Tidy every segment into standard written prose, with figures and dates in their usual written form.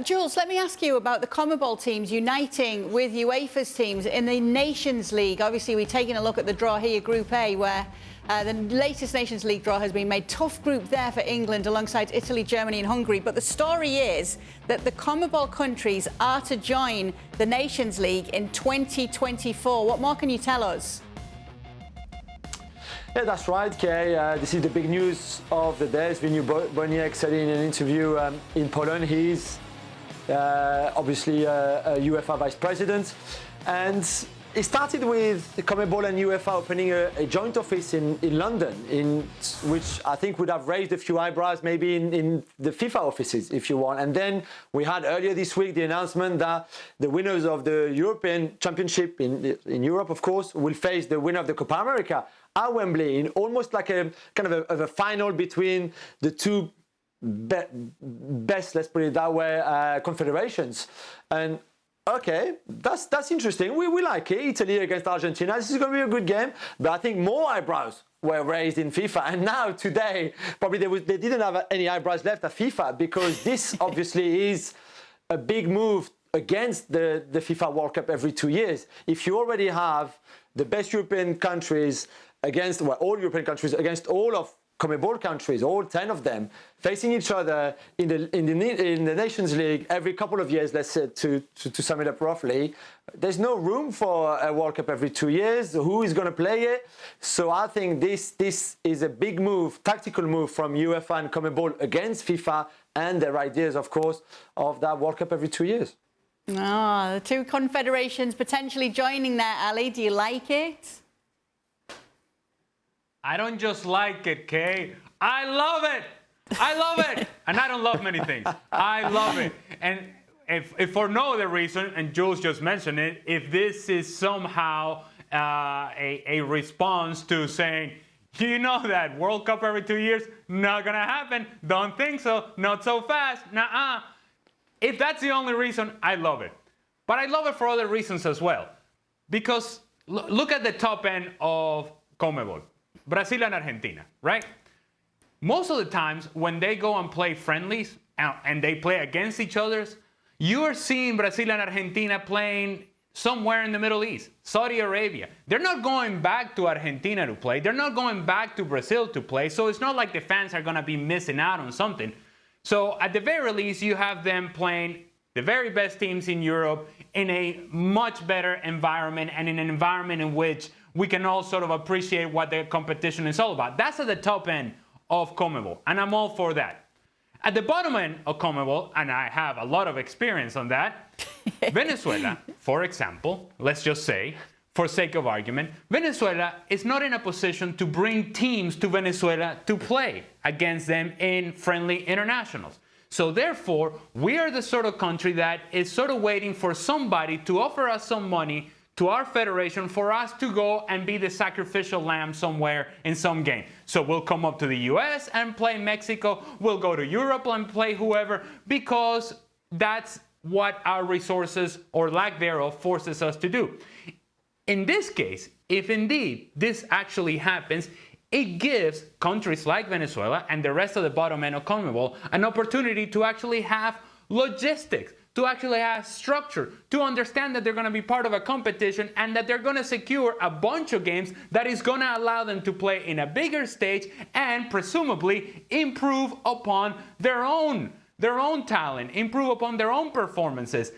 Jules, let me ask you about the CONMEBOL teams uniting with UEFA's teams in the Nations League. Obviously, we're taking a look at the draw here, Group A, where the latest Nations League draw has been made. Tough group there for England alongside Italy, Germany and Hungary. But the story is that the CONMEBOL countries are to join the Nations League in 2024. What more can you tell us? Yeah, that's right, Kay. This is the big news of the day. Zbigniew Boniek said in an interview in Poland. He's obviously a UEFA vice president, and it started with the CONMEBOL and UEFA opening a joint office in London, which I think would have raised a few eyebrows maybe in the FIFA offices, if you want. And then we had earlier this week the announcement that the winners of the European Championship in Europe, of course, will face the winner of the Copa America at Wembley in almost like a kind of a final between the two best, let's put it that way, confederations. And okay, that's interesting. We like it. Italy against Argentina. This is going to be a good game. But I think more eyebrows were raised in FIFA. And now today, probably they didn't have any eyebrows left at FIFA, because this obviously is a big move against the FIFA World Cup every 2 years. If you already have the best European countries against, well, all European countries against all of CONMEBOL countries, all 10 of them, facing each other in the Nations League every couple of years, let's say, to sum it up roughly, there's no room for a World Cup every 2 years. Who is going to play it? So I think this is a big move, tactical move from UEFA and CONMEBOL against FIFA and their ideas, of course, of that World Cup every 2 years. Ah, the two confederations potentially joining there, Ali. Do you like it? I don't just like it, Kay. I love it. I love it. And I don't love many things. I love it. And if for no other reason, and Jules just mentioned it, if this is somehow a response to saying, you know that World Cup every 2 years, not going to happen. Don't think so. Not so fast. Nuh-uh. If that's the only reason, I love it. But I love it for other reasons as well. Because look at the top end of CONMEBOL. Brazil and Argentina, right? Most of the times when they go and play friendlies and they play against each other, you are seeing Brazil and Argentina playing somewhere in the Middle East, Saudi Arabia. They're not going back to Argentina to play. They're not going back to Brazil to play. So it's not like the fans are going to be missing out on something. So at the very least, you have them playing the very best teams in Europe in a much better environment, and in an environment in which we can all sort of appreciate what the competition is all about. That's at the top end of CONMEBOL, and I'm all for that. At the bottom end of CONMEBOL, and I have a lot of experience on that, Venezuela, for example, let's just say, for sake of argument, Venezuela is not in a position to bring teams to Venezuela to play against them in friendly internationals. So therefore, we are the sort of country that is sort of waiting for somebody to offer us some money to our federation for us to go and be the sacrificial lamb somewhere in some game. So we'll come up to the US and play Mexico. We'll go to Europe and play whoever, because that's what our resources, or lack thereof, forces us to do. In this case, if indeed this actually happens, it gives countries like Venezuela and the rest of the bottom end of CONMEBOL an opportunity to actually have logistics, to actually have structure, to understand that they're going to be part of a competition and that they're going to secure a bunch of games that is going to allow them to play in a bigger stage and presumably improve upon their own talent, improve upon their own performances.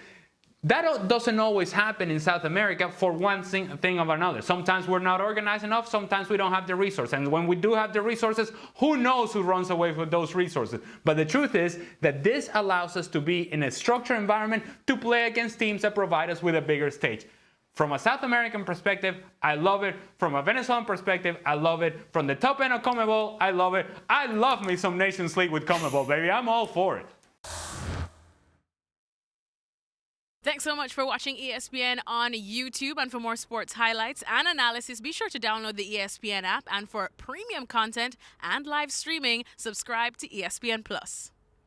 That doesn't always happen in South America for one thing or another. Sometimes we're not organized enough, sometimes we don't have the resources. And when we do have the resources, who knows who runs away with those resources. But the truth is that this allows us to be in a structured environment to play against teams that provide us with a bigger stage. From a South American perspective, I love it. From a Venezuelan perspective, I love it. From the top end of CONMEBOL, I love it. I love me some Nations League with CONMEBOL, baby. I'm all for it. Thanks so much for watching ESPN on YouTube. And for more sports highlights and analysis, be sure to download the ESPN app. And for premium content and live streaming, subscribe to ESPN+.